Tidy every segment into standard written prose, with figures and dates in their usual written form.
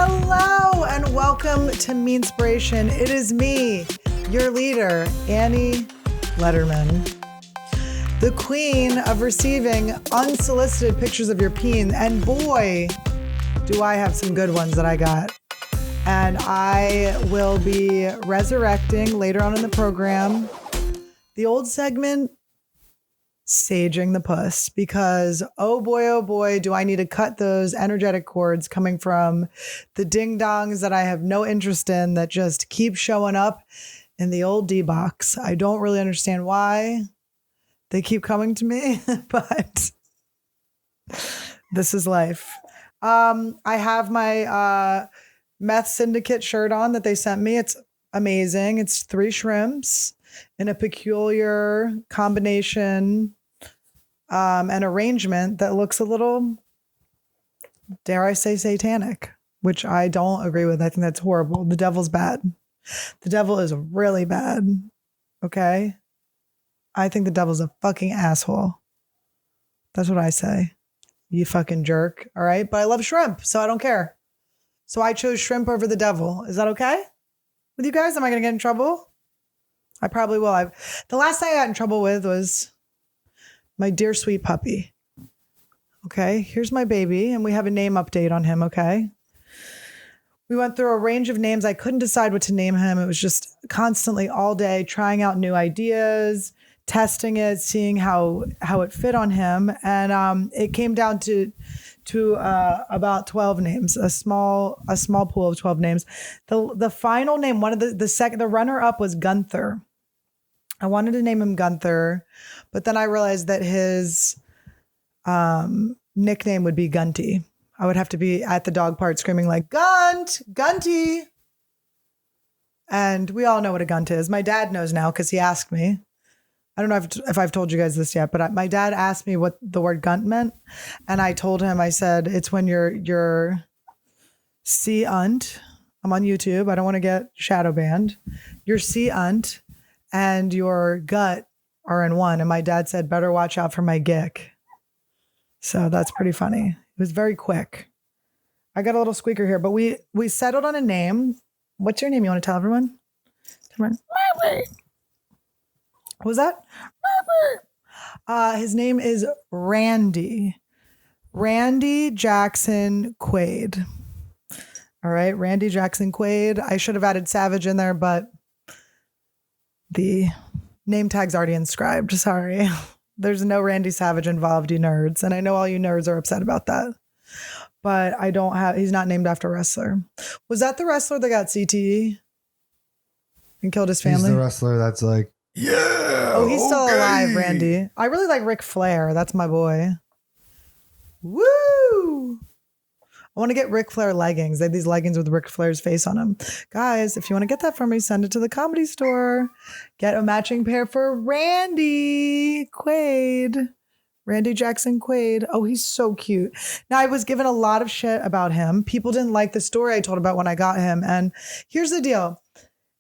Hello and welcome to Meanspiration. It is me, your leader, Annie Lederman, the queen of receiving unsolicited pictures of your peen. And boy, do I have some good ones that I got. And I will be resurrecting later on in the program the old segment, Saging the Puss, because oh boy, do I need to cut those energetic cords coming from the ding-dongs that I have no interest in that just keep showing up in the old D-box. I don't really understand why they keep coming to me, but this is life. I have my Meth Syndicate shirt on that they sent me. It's amazing. It's 3 shrimps in a peculiar combination and arrangement that looks a little, dare I say, satanic, which I don't agree with. I think that's horrible. The devil's bad. The devil is really bad. Okay? I think the devil's a fucking asshole. That's what I say. You fucking jerk. All right? But I love shrimp, so I don't care. So I chose shrimp over the devil. Is that okay with you guys? Am I going to get in trouble? I probably will. The last thing I got in trouble with was my dear sweet puppy. Okay, here's my baby, and we have a name update on him, okay? We went through a range of names. I couldn't decide what to name him. It was just constantly all day trying out new ideas, testing it, seeing how it fit on him. And it came down to about 12 names, a small pool of 12 names. The final name, one of the runner up was Gunther. I wanted to name him Gunther, but then I realized that his nickname would be Gunty. I would have to be at the dog park screaming like, Gunty. And we all know what a gunt is. My dad knows now because he asked me. I don't know if I've told you guys this yet, but my dad asked me what the word gunt meant. And I told him, I said, it's when you're C-unt. I'm on YouTube. I don't want to get shadow banned. Your C-unt and your gut are in one. And my dad said, better watch out for my gick. So that's pretty funny. It was very quick. I got a little squeaker here, but we settled on a name. What's your name? You want to tell everyone? What was that? His name is Randy. Randy Jackson Quaid. All right, Randy Jackson Quaid. I should have added Savage in there, but the name tag's already inscribed. Sorry. There's no Randy Savage involved, you nerds. And I know all you nerds are upset about that. But he's not named after a wrestler. Was that the wrestler that got CTE and killed his family? He's the wrestler that's like, yeah. Oh, he's still alive, Randy. I really like Ric Flair. That's my boy. Woo! I want to get Ric Flair leggings. They have these leggings with Ric Flair's face on them. Guys, if you want to get that for me, send it to the Comedy Store. Get a matching pair for Randy Quaid. Randy Jackson Quaid. Oh, he's so cute. Now, I was given a lot of shit about him. People didn't like the story I told about when I got him. And here's the deal.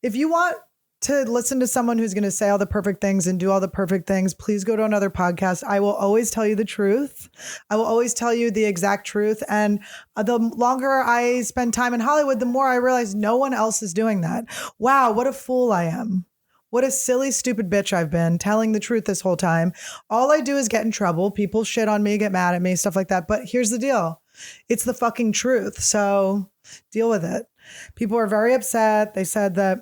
If you want to listen to someone who's going to say all the perfect things and do all the perfect things, please go to another podcast. I will always tell you the truth. I will always tell you the exact truth. And the longer I spend time in Hollywood, the more I realize no one else is doing that. Wow, what a fool I am. What a silly, stupid bitch I've been, telling the truth this whole time. All I do is get in trouble. People shit on me, get mad at me, stuff like that. But here's the deal. It's the fucking truth. So deal with it. People are very upset. They said that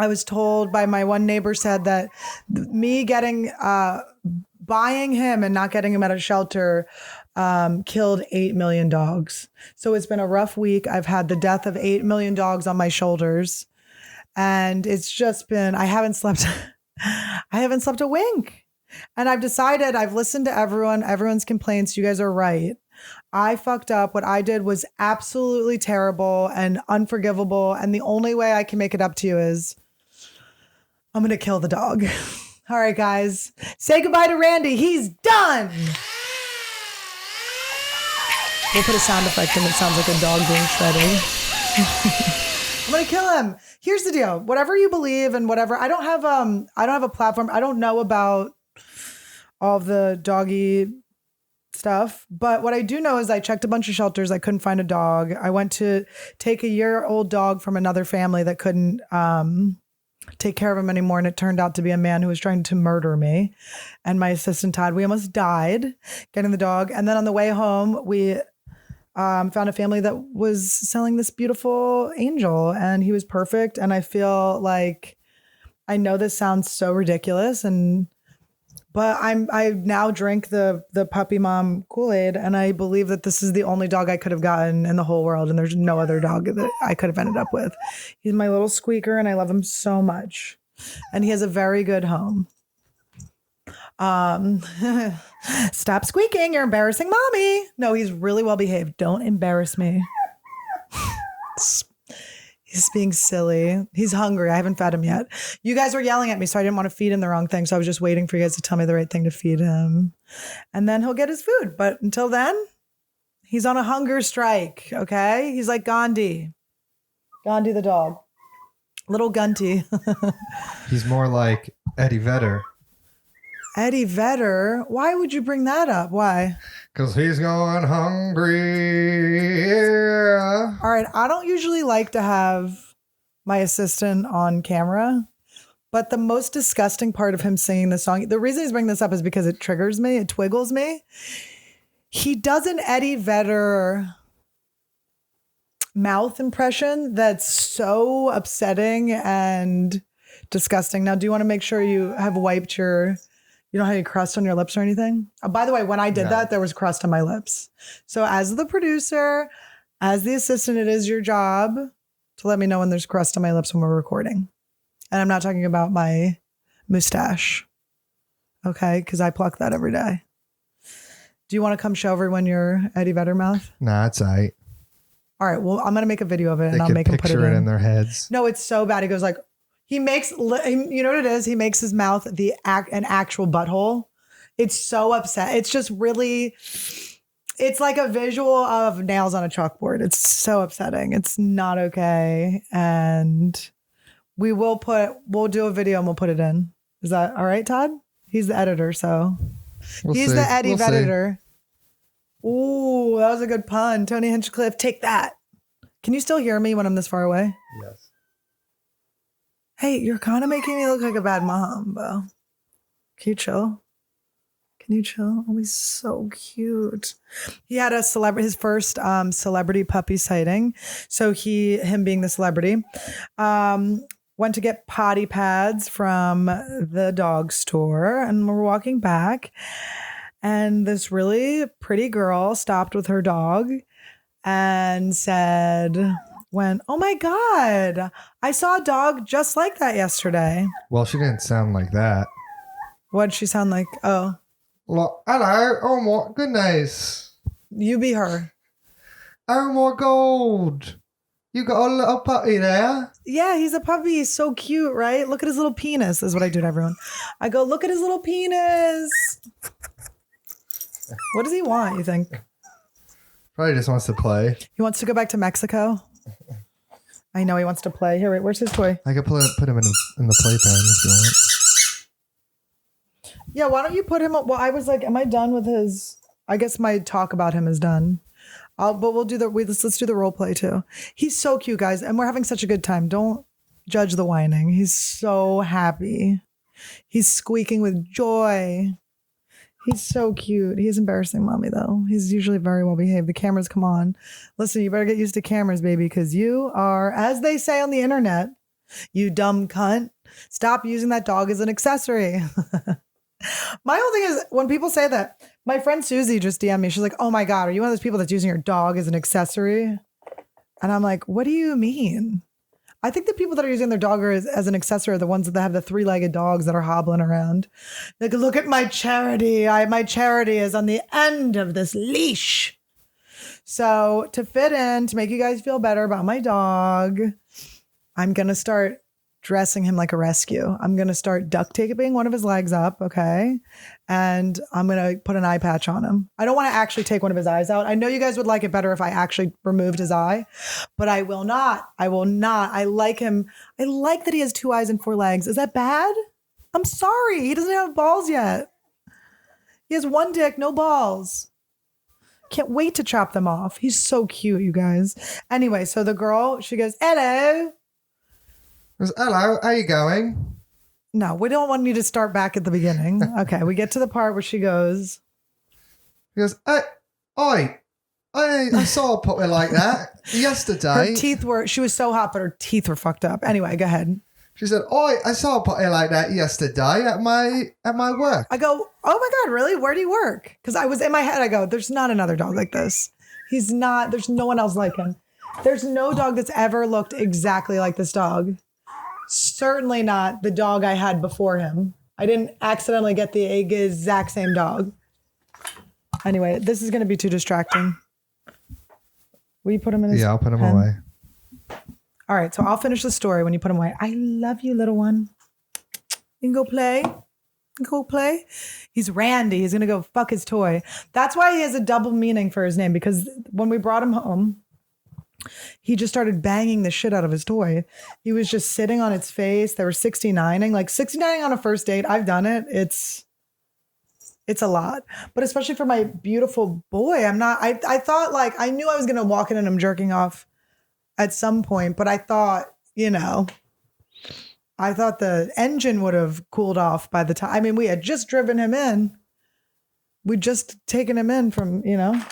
I was told by my one neighbor said that me buying him and not getting him at a shelter killed 8 million dogs. So it's been a rough week. I've had the death of 8 million dogs on my shoulders. And it's just been, I haven't slept a wink. And I've decided, I've listened to everyone's complaints. You guys are right. I fucked up. What I did was absolutely terrible and unforgivable. And the only way I can make it up to you is I'm going to kill the dog. All right, guys. Say goodbye to Randy. He's done. We'll put a sound effect in that sounds like a dog being shredded. I'm going to kill him. Here's the deal. Whatever you believe and whatever, I don't have a platform. I don't know about all of the doggy stuff. But what I do know is I checked a bunch of shelters. I couldn't find a dog. I went to take a year-old dog from another family that couldn't take care of him anymore. And it turned out to be a man who was trying to murder me and my assistant Todd. We almost died getting the dog. And then on the way home, we found a family that was selling this beautiful angel, and he was perfect. And I feel like, I know this sounds so ridiculous, but I now drink the puppy mom Kool-Aid, and I believe that this is the only dog I could have gotten in the whole world, and there's no other dog that I could have ended up with. He's my little squeaker, and I love him so much. And he has a very good home. Stop squeaking, you're embarrassing mommy. No, he's really well behaved. Don't embarrass me. He's being silly. He's hungry. I haven't fed him yet. You guys were yelling at me, so I didn't want to feed him the wrong thing. So I was just waiting for you guys to tell me the right thing to feed him. And then he'll get his food. But until then, he's on a hunger strike, okay? He's like Gandhi. Gandhi the dog. Little Gunty. He's more like Eddie Vedder. Eddie Vedder? Why would you bring that up? Why? Because he's going hungry. Yeah. All right. I don't usually like to have my assistant on camera, but the most disgusting part of him singing the song, the reason he's bringing this up is because it triggers me. It twiggles me. He does an Eddie Vedder mouth impression that's so upsetting and disgusting. Now, do you want to make sure you have wiped you don't have any crust on your lips or anything? By the way, when I did that, there was crust on my lips. So as the producer, as the assistant, it is your job to let me know when there's crust on my lips when we're recording. And I'm not talking about my mustache. Okay? Because I pluck that every day. Do you want to come show everyone your Eddie Vedder mouth? Nah, it's all right. All right. Well, I'm going to make a video of it and They I'll could make him put it picture it in their heads. No, it's so bad. He goes like, you know what it is? He makes his mouth an actual butthole. It's so upset. It's just really, it's like a visual of nails on a chalkboard. It's so upsetting. It's not okay. And we'll do a video and we'll put it in. Is that all right, Todd? He's the editor, so he's the Eddie Vedder. Ooh, that was a good pun. Tony Hinchcliffe, take that. Can you still hear me when I'm this far away? Yes. Hey, you're kind of making me look like a bad mom, Bo. Can you chill? Can you chill? Oh, he's so cute. He had his first celebrity puppy sighting. So him being the celebrity, went to get potty pads from the dog store, and we're walking back, and this really pretty girl stopped with her dog and went, oh my God, I saw a dog just like that yesterday. Well, she didn't sound like that. What'd she sound like? Oh. Hello. Oh my goodness. You be her. Oh my God. You got a little puppy there? Yeah, he's a puppy. He's so cute, right? Look at his little penis, is what I do to everyone. I go, look at his little penis. What does he want, you think? Probably just wants to play. He wants to go back to Mexico. I know he wants to play. Here, wait, where's his toy? I could put him in the playpen if you want. Yeah, why don't you put him up? Well, I was like, am I done with his? I guess my talk about him is done. But we'll do let's do the role play too. He's so cute, guys, and we're having such a good time. Don't judge the whining. He's so happy. He's squeaking with joy. He's so cute. He's embarrassing mommy, though. He's usually very well behaved. The cameras come on. Listen, you better get used to cameras, baby, because you are, as they say on the internet, you dumb cunt. Stop using that dog as an accessory. My whole thing is when people say that, my friend Susie just DM'd me. She's like, oh my God, are you one of those people that's using your dog as an accessory? And I'm like, what do you mean? I think the people that are using their dog as an accessory are the ones that have the 3-legged dogs that are hobbling around. Like, look at my charity. My charity is on the end of this leash. So to fit in, to make you guys feel better about my dog, I'm going to start dressing him like a rescue. I'm going to start duct taping one of his legs up. Okay. And I'm going to put an eye patch on him. I don't want to actually take one of his eyes out. I know you guys would like it better if I actually removed his eye, but I will not. I will not. I like him. I like that he has 2 eyes and 4 legs. Is that bad? I'm sorry. He doesn't have balls yet. He has 1 dick, no balls. Can't wait to chop them off. He's so cute, you guys. Anyway, so the girl, she goes, hello. Goes, hello, how you going? No, we don't want you to start back at the beginning. Okay, we get to the part where she goes. He goes, I saw a puppy like that yesterday. Her teeth she was so hot, but her teeth were fucked up. Anyway, go ahead. She said, I saw a puppy like that yesterday at my work. I go, oh my God, really? Where do you work? Because I was in my head, I go, there's not another dog like this. He's not, there's no one else like him. There's no dog that's ever looked exactly like this dog. Certainly not the dog I had before him. I didn't accidentally get the exact same dog. Anyway, this is going to be too distracting. Will you put him in his Yeah, I'll put him pen? away. All right, so I'll finish the story when you put him away. I love you, little one. You can go play. Go play. He's Randy. He's going to go fuck his toy. That's why he has a double meaning for his name, because when we brought him home, he just started banging the shit out of his toy. He was just sitting on its face. They were 69ing. Like 69ing on a first date. I've done it. It's a lot. But especially for my beautiful boy, I thought like, I knew I was going to walk in and I'm jerking off at some point, but I thought, I thought the engine would have cooled off by the time. I mean, we had just driven him in. We'd just taken him in from, But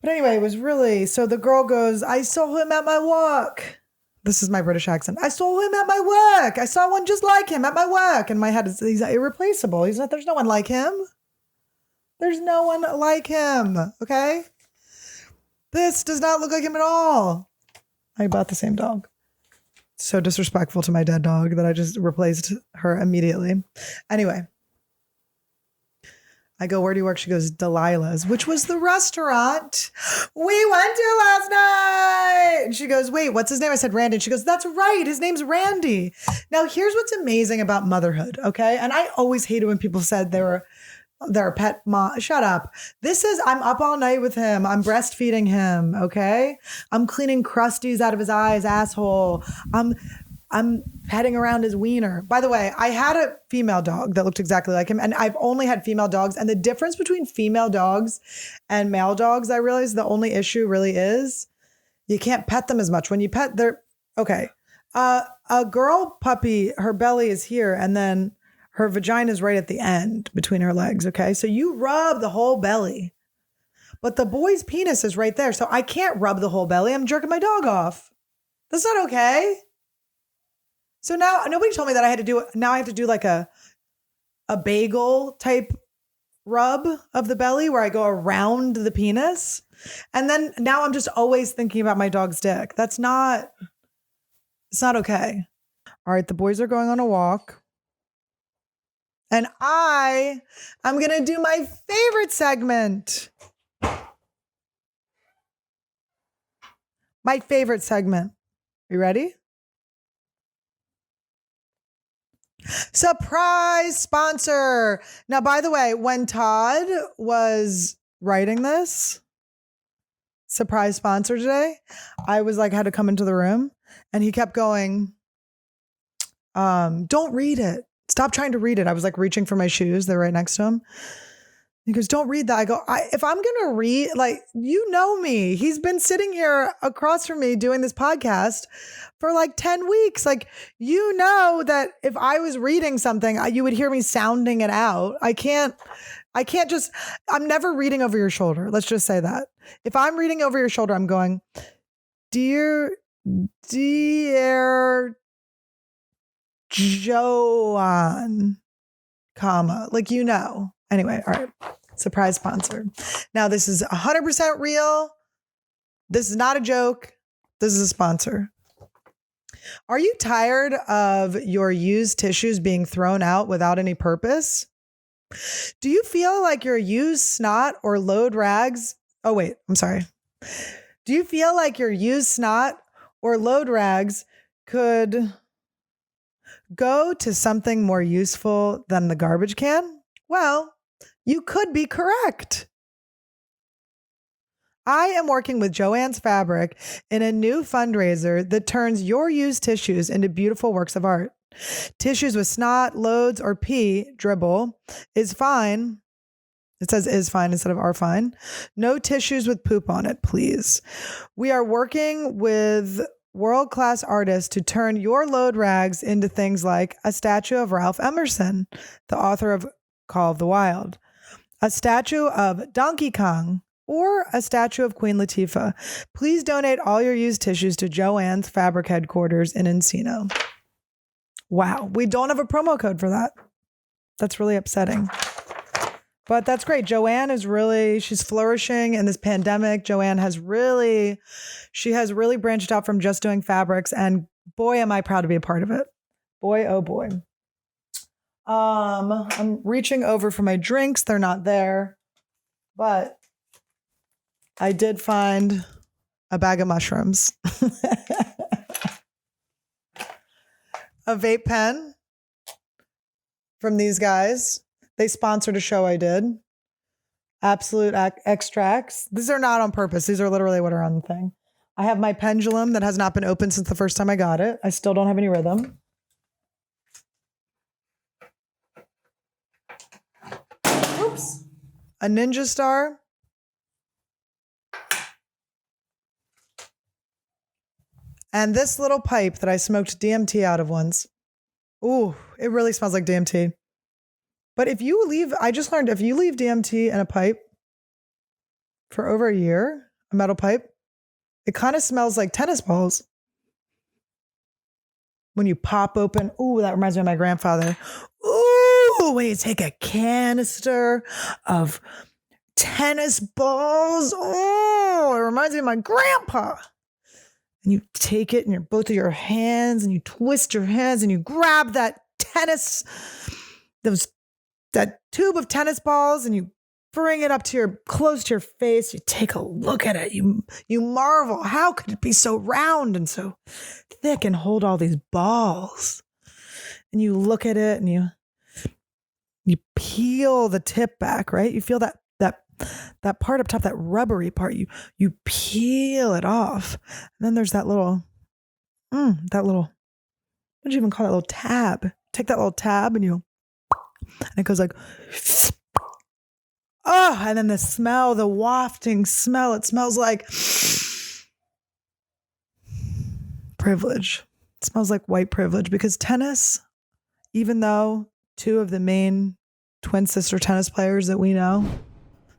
anyway, it was really, so the girl goes, I saw him at my work. This is my British accent. I saw him at my work. I saw one just like him at my work. And my head is, he's irreplaceable. There's no one like him. There's no one like him. Okay. This does not look like him at all. I bought the same dog. So disrespectful to my dead dog that I just replaced her immediately. Anyway, I go, where do you work? She goes, Delilah's, which was the restaurant we went to last night. And she goes, wait, what's his name? I said, Randy. And she goes, that's right. His name's Randy. Now, here's what's amazing about motherhood. Okay. And I always hated when people said they're a pet mom. Shut up. I'm up all night with him. I'm breastfeeding him. Okay. I'm cleaning crusties out of his eyes, asshole. I'm petting around his wiener. By the way, I had a female dog that looked exactly like him, and I've only had female dogs. And the difference between female dogs and male dogs, I realized the only issue really is you can't pet them as much. When you pet okay. A girl puppy, her belly is here, and then her vagina is right at the end between her legs. Okay. So you rub the whole belly, but the boy's penis is right there. So I can't rub the whole belly. I'm jerking my dog off. That's not okay. So now nobody told me that I had to do it. Now I have to do like a bagel type rub of the belly where I go around the penis. And then now I'm just always thinking about my dog's dick. It's not okay. All right. The boys are going on a walk. And I'm going to do my favorite segment. My favorite segment. You ready? Surprise sponsor. Now, by the way, when Todd was writing this surprise sponsor today, I was like, had to come into the room and he kept going, don't read it. Stop trying to read it. I was like reaching for my shoes. They're right next to him. He goes, don't read that. I go, if I'm going to read, like, you know me. He's been sitting here across from me doing this podcast for like 10 weeks. Like, you know that if I was reading something, you would hear me sounding it out. I'm never reading over your shoulder. Let's just say that. If I'm reading over your shoulder, I'm going, dear Joanne, comma, like, Anyway, all right. Surprise sponsor. Now, this is 100% real. This is not a joke. This is a sponsor. Are you tired of your used tissues being thrown out without any purpose? Do you feel like your used snot or load rags? Oh, wait, I'm sorry. Do you feel like your used snot or load rags could go to something more useful than the garbage can? Well, you could be correct. I am working with Joann's Fabric in a new fundraiser that turns your used tissues into beautiful works of art. Tissues with snot, loads, or pee dribble is fine, It says is fine instead of are fine. No tissues with poop on it, please. We are working with world-class artists to turn your load rags into things like a statue of Ralph Emerson, the author of Call of the Wild, a statue of Donkey Kong, or a statue of Queen Latifah. Please donate all your used tissues to Joanne's Fabric headquarters in Encino. Wow, we don't have a promo code for that. That's really upsetting. But that's great. Joanne is she's flourishing in this pandemic. Joanne has really branched out from just doing fabrics. And boy, am I proud to be a part of it. Boy, oh boy. I'm reaching over for my drinks. They're not there. But I did find a bag of mushrooms. A vape pen from these guys. They sponsored a show I did. Absolute extracts. These are not on purpose. These are literally what are on the thing. I have my pendulum that has not been opened since the first time I got it. I still don't have any rhythm. Oops. A Ninja Star. And this little pipe that I smoked DMT out of once. Ooh, it really smells like DMT. But I just learned if you leave DMT in a pipe for over a year, a metal pipe, it kind of smells like tennis balls. When you pop open, ooh, that reminds me of my grandfather. Ooh, when you take a canister of tennis balls, oh, it reminds me of my grandpa. And you take it in both of your hands and you twist your hands and you grab that that tube of tennis balls and you bring it up close to your face. You take a look at it. You marvel. How could it be so round and so thick and hold all these balls? And you look at it and you peel the tip back, right? You feel that part up top, that rubbery part. You peel it off. And then there's that little, what do you even call that little tab? Take that little tab and it goes like, oh, and then the smell, the wafting smell, it smells like privilege. It smells like white privilege because tennis, even though two of the main twin sister tennis players that we know,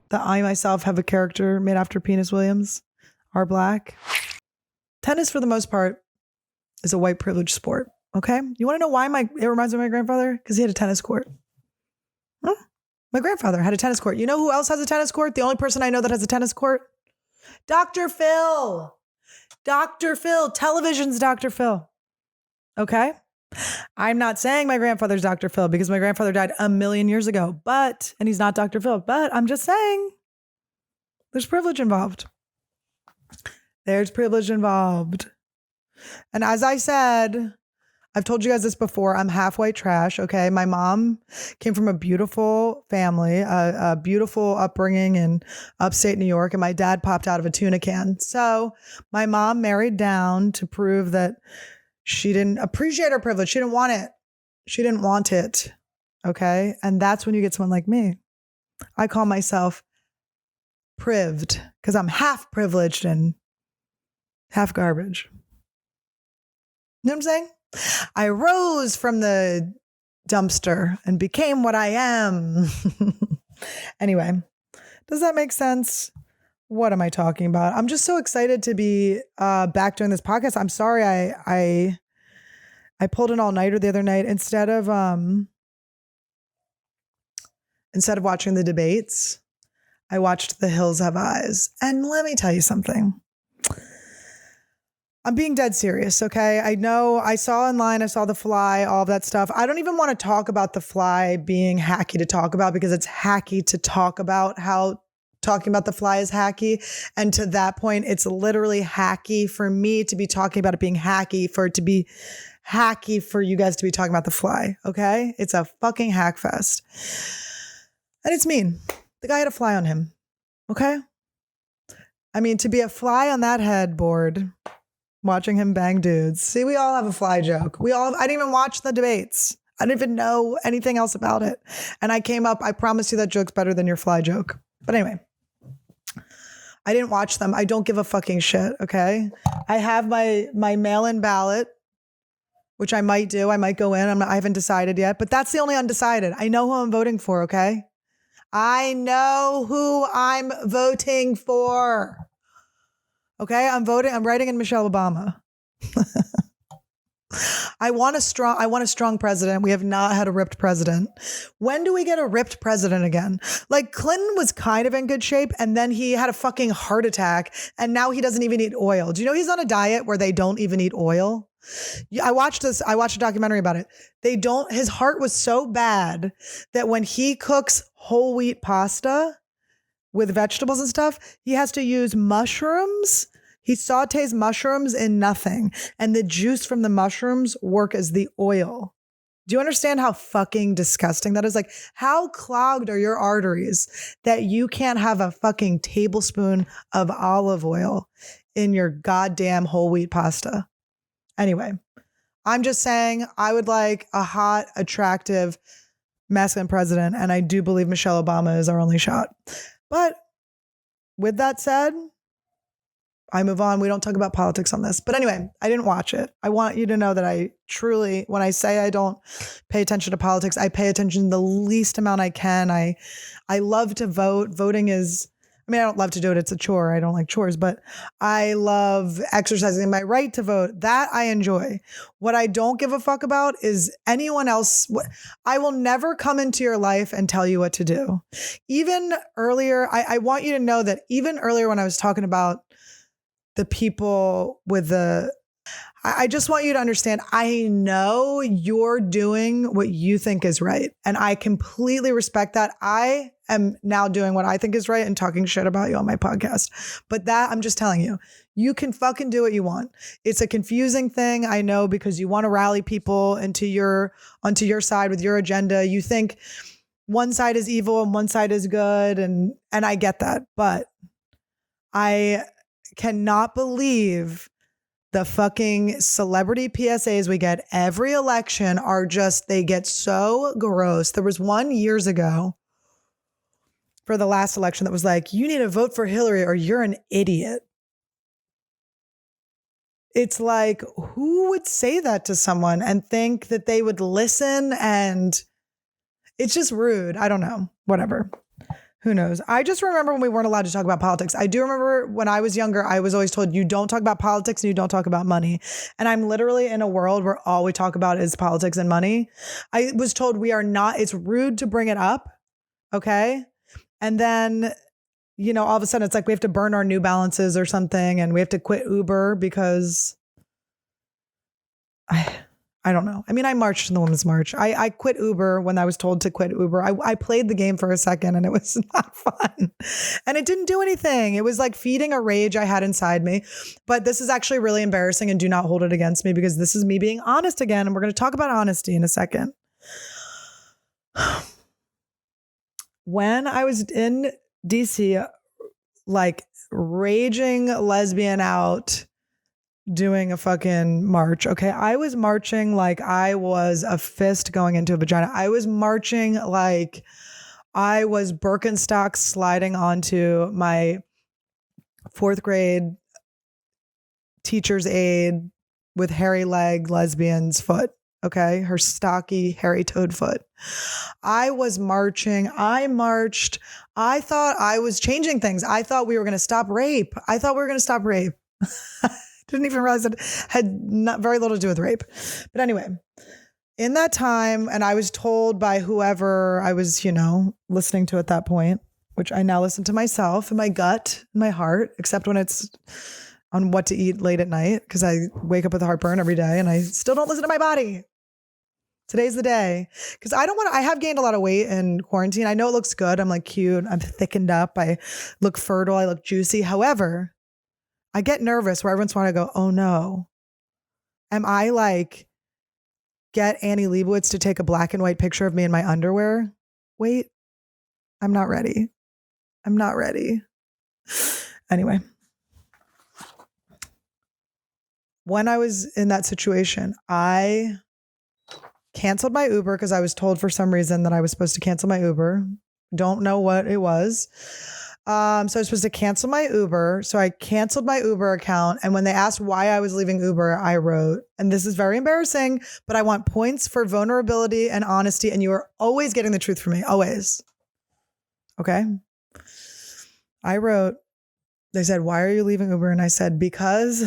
that I myself have a character made after Penis Williams, are black. Tennis, for the most part, is a white privilege sport. Okay? You want to know why it reminds me of my grandfather? Because he had a tennis court. Huh? My grandfather had a tennis court. You know who else has a tennis court? The only person I know that has a tennis court? Dr. Phil. Dr. Phil. Television's Dr. Phil. Okay? I'm not saying my grandfather's Dr. Phil because my grandfather died 1,000,000 years ago, and he's not Dr. Phil, but I'm just saying there's privilege involved. There's privilege involved. And as I said, I've told you guys this before, I'm half white trash, okay? My mom came from a beautiful family, a beautiful upbringing in upstate New York, and my dad popped out of a tuna can. So my mom married down to prove that she didn't appreciate her privilege. She didn't want it. She didn't want it, okay? And that's when you get someone like me. I call myself prived because I'm half privileged and half garbage. You know what I'm saying? I rose from the dumpster and became what I am. Anyway, does that make sense? What am I talking about? I'm just so excited to be back doing this podcast. I'm sorry I pulled an all-nighter the other night instead of watching the debates. I watched The Hills Have Eyes, and let me tell you something. I'm being dead serious, okay? I know I saw online, I saw The Fly, all of that stuff. I don't even want to talk about The Fly being hacky to talk about because it's hacky to talk about how talking about The Fly is hacky. And to that point, it's literally hacky for me to be talking about it being hacky, for it to be hacky for you guys to be talking about The Fly, okay? It's a fucking hack fest. And it's mean. The guy had a fly on him, okay? I mean, to be a fly on that headboard, watching him bang dudes. See, we all have a fly joke. I didn't even watch the debates. I didn't even know anything else about it. And I came up, I promise you that joke's better than your fly joke. But anyway, I didn't watch them. I don't give a fucking shit, okay? I have my mail-in ballot, which I might do. I might go in. I haven't decided yet, but that's the only undecided. I know who I'm voting for, okay? I know who I'm voting for. Okay, I'm writing in Michelle Obama. I want a strong president. We have not had a ripped president. When do we get a ripped president again? Like Clinton was kind of in good shape and then he had a fucking heart attack and now he doesn't even eat oil. Do you know he's on a diet where they don't even eat oil? I watched a documentary about it. His heart was so bad that when he cooks whole wheat pasta with vegetables and stuff, he has to use mushrooms. He sautés mushrooms in nothing, and the juice from the mushrooms work as the oil. Do you understand how fucking disgusting that is? Like, how clogged are your arteries that you can't have a fucking tablespoon of olive oil in your goddamn whole wheat pasta? Anyway, I'm just saying I would like a hot, attractive, masculine president, and I do believe Michelle Obama is our only shot. But with that said, I move on. We don't talk about politics on this. But anyway, I didn't watch it. I want you to know that I truly, when I say I don't pay attention to politics, I pay attention the least amount I can. I love to vote. Voting is, I mean, I don't love to do it. It's a chore. I don't like chores, but I love exercising my right to vote. That I enjoy. What I don't give a fuck about is anyone else. I will never come into your life and tell you what to do. Even earlier, I want you to know that even earlier when I was talking about the people with I just want you to understand, I know you're doing what you think is right. And I completely respect that. I am now doing what I think is right and talking shit about you on my podcast. But that, I'm just telling you, you can fucking do what you want. It's a confusing thing, I know, because you want to rally people onto your side with your agenda. You think one side is evil and one side is good. And I get that. But I cannot believe the fucking celebrity PSAs we get every election are just, they get so gross. There was one years ago for the last election that was like, you need to vote for Hillary or you're an idiot. It's like, who would say that to someone and think that they would listen? And it's just rude. I don't know. Whatever. Who knows? I just remember when we weren't allowed to talk about politics. I do remember when I was younger, I was always told you don't talk about politics and you don't talk about money. And I'm literally in a world where all we talk about is politics and money. I was told we are not, it's rude to bring it up. Okay. And then, you know, all of a sudden it's like we have to burn our New Balances or something and we have to quit Uber because I don't know. I mean, I marched in the Women's March. I quit Uber when I was told to quit Uber. I played the game for a second and it was not fun. And it didn't do anything. It was like feeding a rage I had inside me. But this is actually really embarrassing and do not hold it against me because this is me being honest again. And we're going to talk about honesty in a second. When I was in DC, like raging lesbian out, doing a fucking march. Okay. I was marching like I was a fist going into a vagina. I was marching like I was Birkenstock sliding onto my 4th grade teacher's aide with hairy leg lesbian's foot. Okay. Her stocky, hairy toed foot. I was marching. I marched. I thought I was changing things. I thought we were going to stop rape. Didn't even realize it had not very little to do with rape. But anyway, in that time, and I was told by whoever I was, you know, listening to at that point, which I now listen to myself and my gut and my heart, except when it's on what to eat late at night, because I wake up with heartburn every day and I still don't listen to my body. Today's the day. Because I have gained a lot of weight in quarantine. I know it looks good. I'm like cute. I'm thickened up. I look fertile. I look juicy. However, I get nervous where everyone's want to go, oh no. Am I like, get Annie Leibovitz to take a black and white picture of me in my underwear? Wait, I'm not ready. Anyway. When I was in that situation, I canceled my Uber because I was told for some reason that I was supposed to cancel my Uber. Don't know what it was. So I was supposed to cancel my Uber. So I canceled my Uber account. And when they asked why I was leaving Uber, I wrote, and this is very embarrassing, but I want points for vulnerability and honesty. And you are always getting the truth from me. Always. Okay. I wrote, they said, why are you leaving Uber? And I said, because,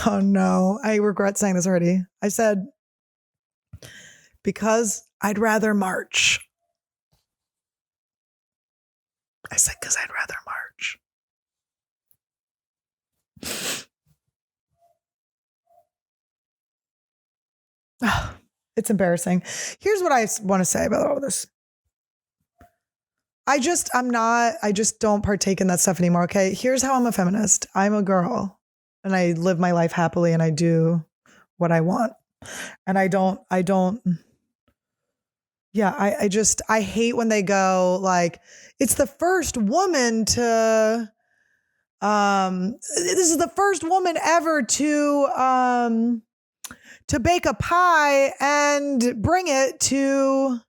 oh no, I regret saying this already. I said, because I'd rather march. I said, because I'd rather march. It's embarrassing. Here's what I want to say about all of this. I just don't partake in that stuff anymore. Okay. Here's how I'm a feminist. I'm a girl and I live my life happily and I do what I want. And I hate when they go like, it's the first woman to, this is the first woman ever to bake a pie and bring it to,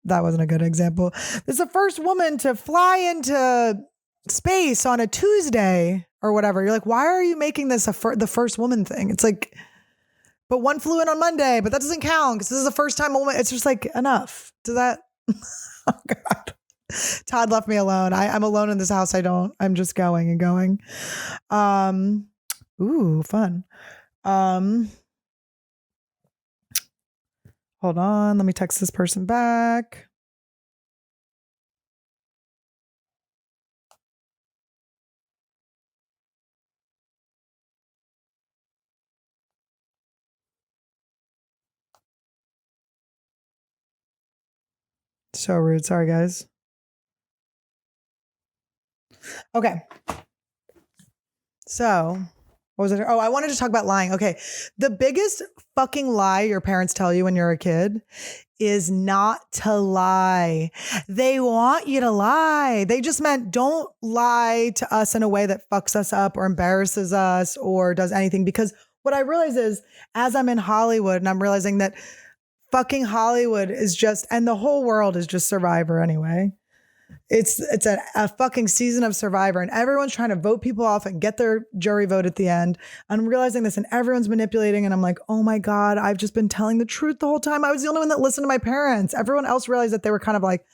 that wasn't a good example. This is the first woman to fly into space on a Tuesday or whatever. You're like, why are you making this the first woman thing? It's like, but one flew in on Monday, but that doesn't count because this is the first time a woman. It's just like enough. Does that? Oh God. Todd left me alone. I'm alone in this house. I'm just going and going. Ooh, fun. Hold on. Let me text this person back. So rude. Sorry, guys. Okay. So what was it? Oh, I wanted to talk about lying. Okay. The biggest fucking lie your parents tell you when you're a kid is not to lie. They want you to lie. They just meant don't lie to us in a way that fucks us up or embarrasses us or does anything. Because what I realize is as I'm in Hollywood and I'm realizing that fucking Hollywood is just, and the whole world is just Survivor anyway. It's a fucking season of Survivor and everyone's trying to vote people off and get their jury vote at the end. I'm realizing this and everyone's manipulating and I'm like, oh my God, I've just been telling the truth the whole time. I was the only one that listened to my parents. Everyone else realized that they were kind of like,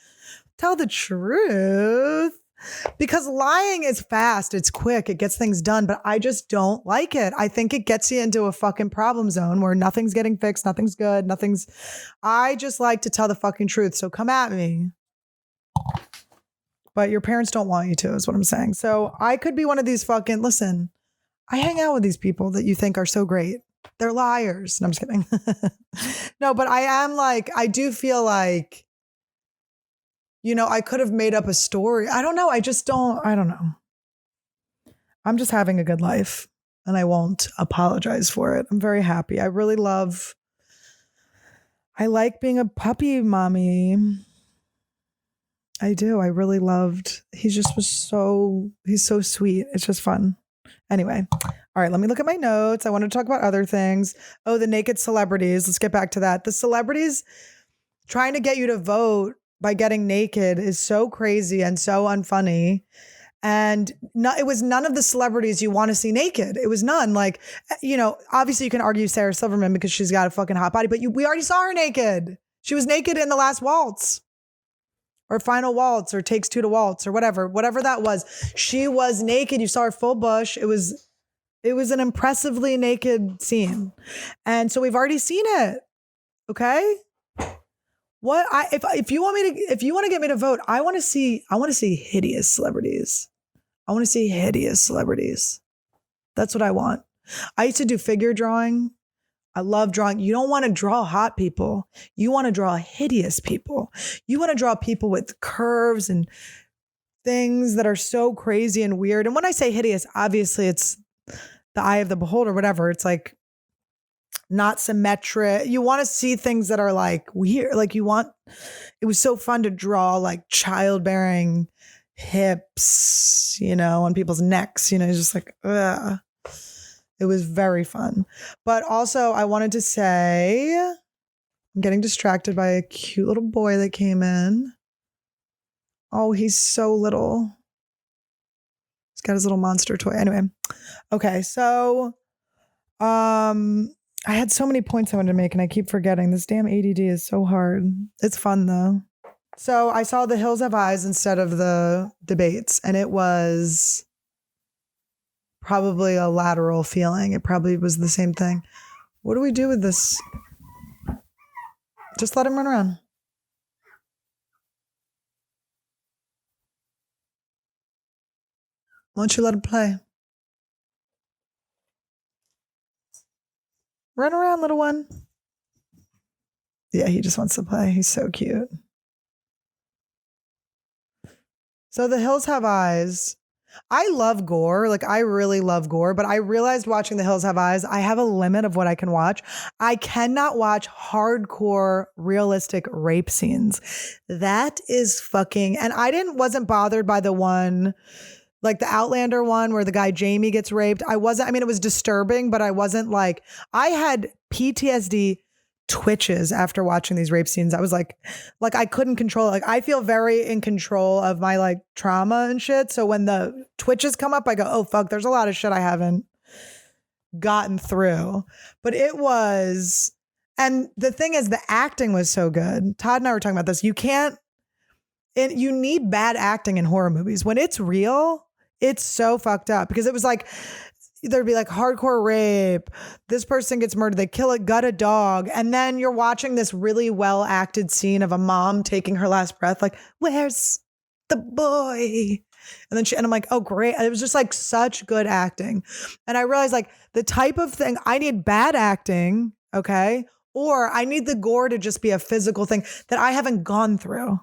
tell the truth. Because lying is fast, it's quick, it gets things done, but I just don't like it. I think it gets you into a fucking problem zone where nothing's getting fixed, nothing's good, I just like to tell the fucking truth. So come at me. But your parents don't want you to, is what I'm saying. So I could be one of these listen, I hang out with these people that you think are so great. They're liars. No, I'm just kidding. No, but I do feel like, I could have made up a story. I don't know. I don't know. I'm just having a good life and I won't apologize for it. I'm very happy. I like being a puppy mommy. I do. I really loved, he's so sweet. It's just fun. Anyway. All right. Let me look at my notes. I want to talk about other things. Oh, the naked celebrities. Let's get back to that. The celebrities trying to get you to vote by getting naked is so crazy and so unfunny. And it was none of the celebrities you want to see naked. It was none. Like, obviously you can argue Sarah Silverman because she's got a fucking hot body, but we already saw her naked. She was naked in the last waltz. Or Final Waltz or Takes Two to Waltz or whatever that was. She was naked. You saw her full bush. It was an impressively naked scene. And so we've already seen it. Okay? If you want to get me to vote, I want to see hideous celebrities. I want to see hideous celebrities. That's what I want. I used to do figure drawing. I love drawing. You don't want to draw hot people. You want to draw hideous people. You want to draw people with curves and things that are so crazy and weird. And when I say hideous, obviously it's the eye of the beholder, whatever. It's like not symmetric. You want to see things that are like weird. Like it was so fun to draw like childbearing hips, on people's necks, it's just like, ugh. It was very fun. But also I wanted to say, I'm getting distracted by a cute little boy that came in. Oh, he's so little. He's got his little monster toy. Anyway. Okay, so I had so many points I wanted to make and I keep forgetting. This damn ADD is so hard. It's fun though. So I saw The Hills Have Eyes instead of the debates, and it was probably a lateral feeling. It probably was the same thing. What do we do with this? Just let him run around. Why don't you let him play? Run around, little one. Yeah, he just wants to play. He's so cute. So The Hills Have Eyes. I love gore. Like, I really love gore, but I realized watching The Hills Have Eyes, I have a limit of what I can watch. I cannot watch hardcore, realistic rape scenes. That is fucking, and wasn't bothered by the one, like the Outlander one where the guy Jamie gets raped. It was disturbing, but I wasn't like, I had PTSD twitches after watching these rape scenes. I was like I couldn't control it. Like, I feel very in control of my like trauma and shit. So when the twitches come up, I go, oh fuck, there's a lot of shit I haven't gotten through. But it was, and the thing is, the acting was so good. Todd and I were talking about this. You need bad acting in horror movies. When it's real, it's so fucked up, because it was like, there'd be like hardcore rape. This person gets murdered. They gut a dog. And then you're watching this really well acted scene of a mom taking her last breath. Like, where's the boy? And I'm like, oh, great. It was just like such good acting. And I realized like the type of thing, I need bad acting. Okay. Or I need the gore to just be a physical thing that I haven't gone through.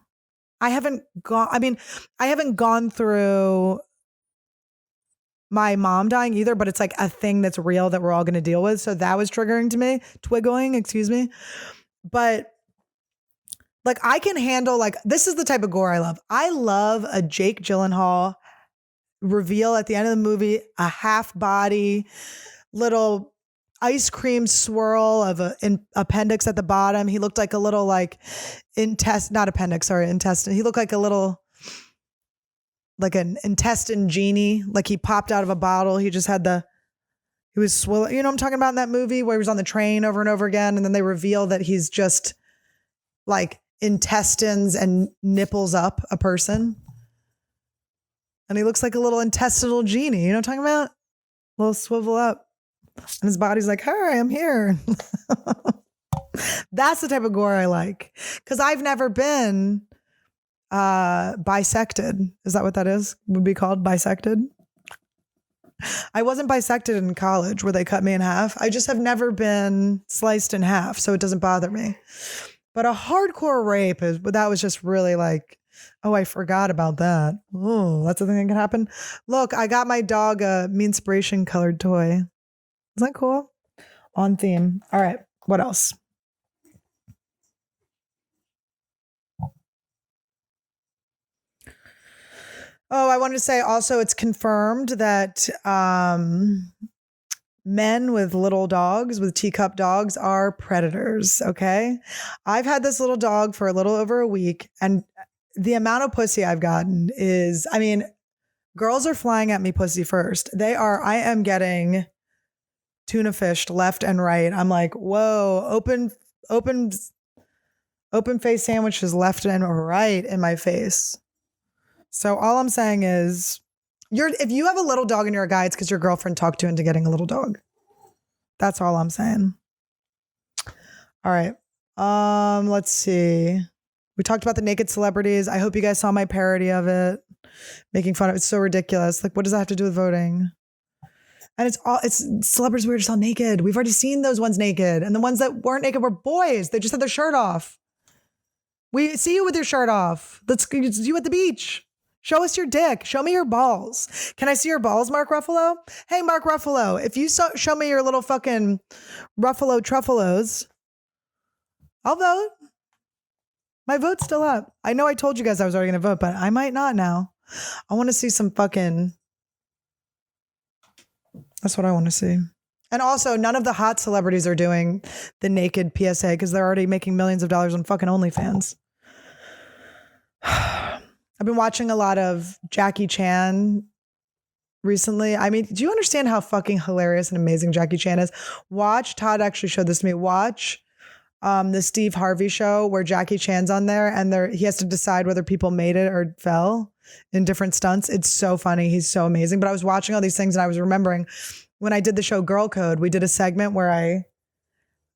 I haven't gone through my mom dying either, but it's like a thing that's real that we're all going to deal with. So that was triggering to me, excuse me. But like, I can handle, like, this is the type of gore I love. I love a Jake Gyllenhaal reveal at the end of the movie, a half body, little ice cream swirl of an appendix at the bottom. He looked like a little like intestine. He looked like a little, like an intestine genie, like he popped out of a bottle. He just had he was swilling. You know what I'm talking about in that movie where he was on the train over and over again. And then they reveal that he's just like intestines and nipples up a person. And he looks like a little intestinal genie. You know what I'm talking about? A little swivel up. And his body's like, hi, I'm here. That's the type of gore I like. Because I've never been bisected. Is that what that is? Would be called bisected? I wasn't bisected in college where they cut me in half. I just have never been sliced in half, so it doesn't bother me. But a hardcore rape that was just really like, oh, I forgot about that. Oh, that's the thing that can happen. Look, I got my dog a Meanspiration colored toy. Isn't that cool? On theme. All right. What else? Oh, I wanted to say also, it's confirmed that men with little dogs, with teacup dogs, are predators. Okay. I've had this little dog for a little over a week, and the amount of pussy I've gotten is, girls are flying at me pussy first. I am getting tuna fished left and right. I'm like, whoa, open face sandwiches left and right in my face. So all I'm saying is, if you have a little dog and you're a guy, it's because your girlfriend talked you into getting a little dog. That's all I'm saying. All right. Let's see. We talked about the naked celebrities. I hope you guys saw my parody of it, making fun of it. It's so ridiculous. Like, what does that have to do with voting? And it's celebrities we were just all naked. We've already seen those ones naked. And the ones that weren't naked were boys. They just had their shirt off. We see you with your shirt off. Let's see you at the beach. Show us your dick. Show me your balls. Can I see your balls, Mark Ruffalo? Hey, Mark Ruffalo, if you show me your little fucking Ruffalo truffalos, I'll vote. My vote's still up. I know I told you guys I was already going to vote, but I might not now. I want to see some fucking... That's what I want to see. And also, none of the hot celebrities are doing the naked PSA because they're already making millions of dollars on fucking OnlyFans. I've been watching a lot of Jackie Chan recently. I mean, do you understand how fucking hilarious and amazing Jackie Chan is? Todd actually showed this to me. Watch the Steve Harvey show where Jackie Chan's on there and he has to decide whether people made it or fell in different stunts. It's so funny. He's so amazing. But I was watching all these things and I was remembering when I did the show Girl Code, we did a segment where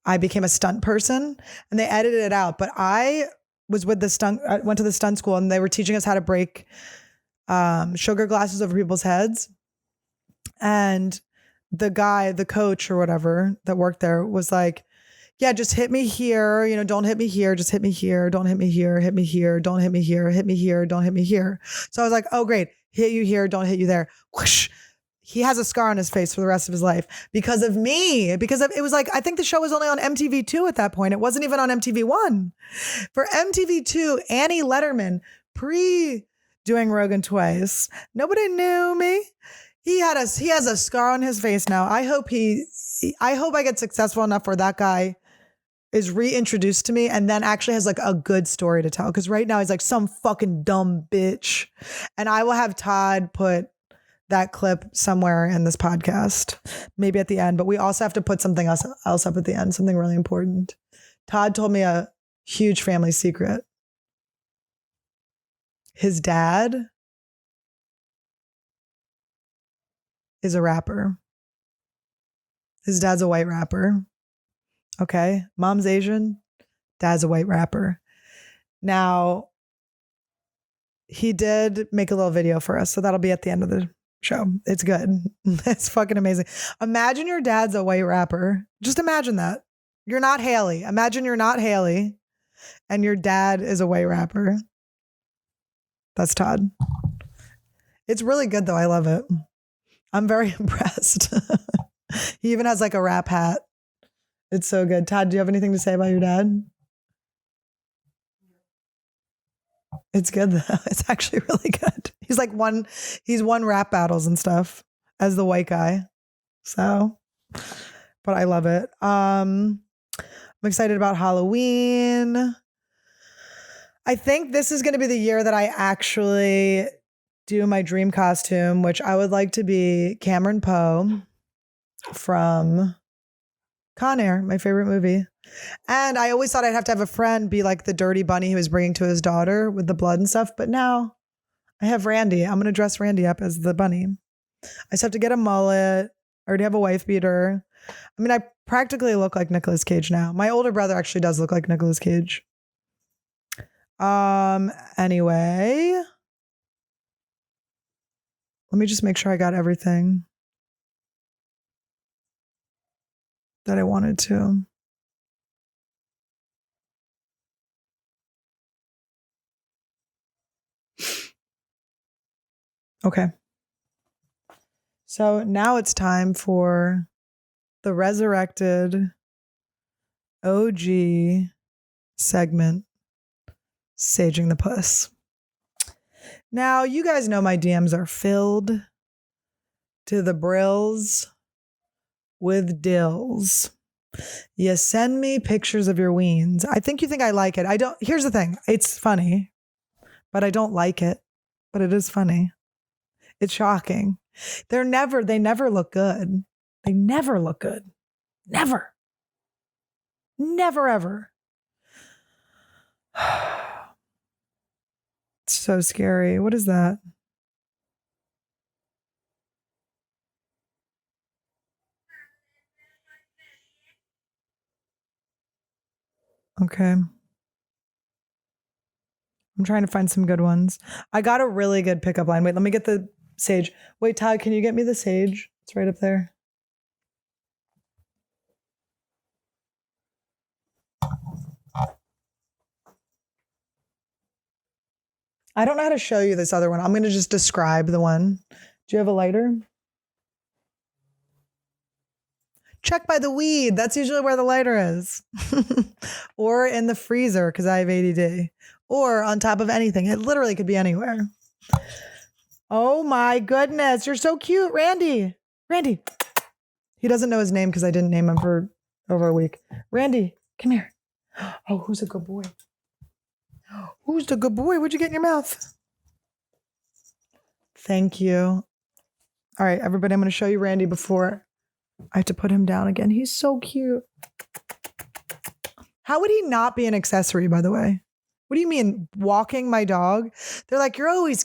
I became a stunt person and they edited it out. But I was with I went to the stunt school and they were teaching us how to break sugar glasses over people's heads. And the guy, the coach or whatever that worked there was like, yeah, just hit me here. You know, don't hit me here. Just hit me here. Don't hit me here. Hit me here. Don't hit me here. Hit me here. Don't hit me here. So I was like, oh, great. Hit you here. Don't hit you there. Whoosh. He has a scar on his face for the rest of his life because of me. It was like, I think the show was only on MTV2 at that point. It wasn't even on MTV1. For MTV2, Annie Lederman, doing Rogan Twice. Nobody knew me. He has a scar on his face now. I hope I get successful enough where that guy is reintroduced to me and then actually has like a good story to tell. Because right now he's like some fucking dumb bitch. And I will have Todd put that clip somewhere in this podcast, maybe at the end, but we also have to put something else up at the end, something really important. Todd told me a huge family secret. His dad is a rapper. His dad's a white rapper. Okay. Mom's Asian. Dad's a white rapper. Now, he did make a little video for us, so that'll be at the end of the show. It's good. It's fucking amazing. Imagine your dad's a white rapper. Just imagine that. You're not Haley. Imagine you're not Haley and your dad is a white rapper. That's Todd. It's really good though. I love it. I'm very impressed. He even has like a rap hat. It's so good. Todd, do you have anything to say about your dad? It's good though. It's actually really good. He's won rap battles and stuff as the white guy. So, but I love it. I'm excited about Halloween. I think this is going to be the year that I actually do my dream costume, which I would like to be Cameron Poe from Con Air, my favorite movie. And I always thought I'd have to have a friend be like the dirty bunny he was bringing to his daughter with the blood and stuff. But now I have Randy. I'm going to dress Randy up as the bunny. I just have to get a mullet. I already have a wife beater. I mean, I practically look like Nicolas Cage now. My older brother actually does look like Nicolas Cage. Anyway, let me just make sure I got everything that I wanted to. Okay. So now it's time for the resurrected OG segment, Saging the Puss. Now, you guys know my DMs are filled to the brills with dills. You send me pictures of your weens. I think you think I like it. I don't. Here's the thing. It's funny, but I don't like it. But it is funny. It's shocking. They never look good. They never look good. Never. Never, ever. It's so scary. What is that? Okay. I'm trying to find some good ones. I got a really good pickup line. Wait, let me get the sage. Wait, Todd, can you get me the sage? It's right up there. I don't know how to show you this other one. I'm going to just describe the one. Do you have a lighter? Check by the weed. That's usually where the lighter is. Or in the freezer because I have ADD. Or on top of anything. It literally could be anywhere. Oh my goodness. You're so cute, Randy. Randy. He doesn't know his name because I didn't name him for over a week. Randy, come here. Oh, who's a good boy? Who's the good boy? What'd you get in your mouth? Thank you. All right, everybody, I'm going to show you Randy before I have to put him down again. He's so cute. How would he not be an accessory, by the way? What do you mean, walking my dog? They're like, you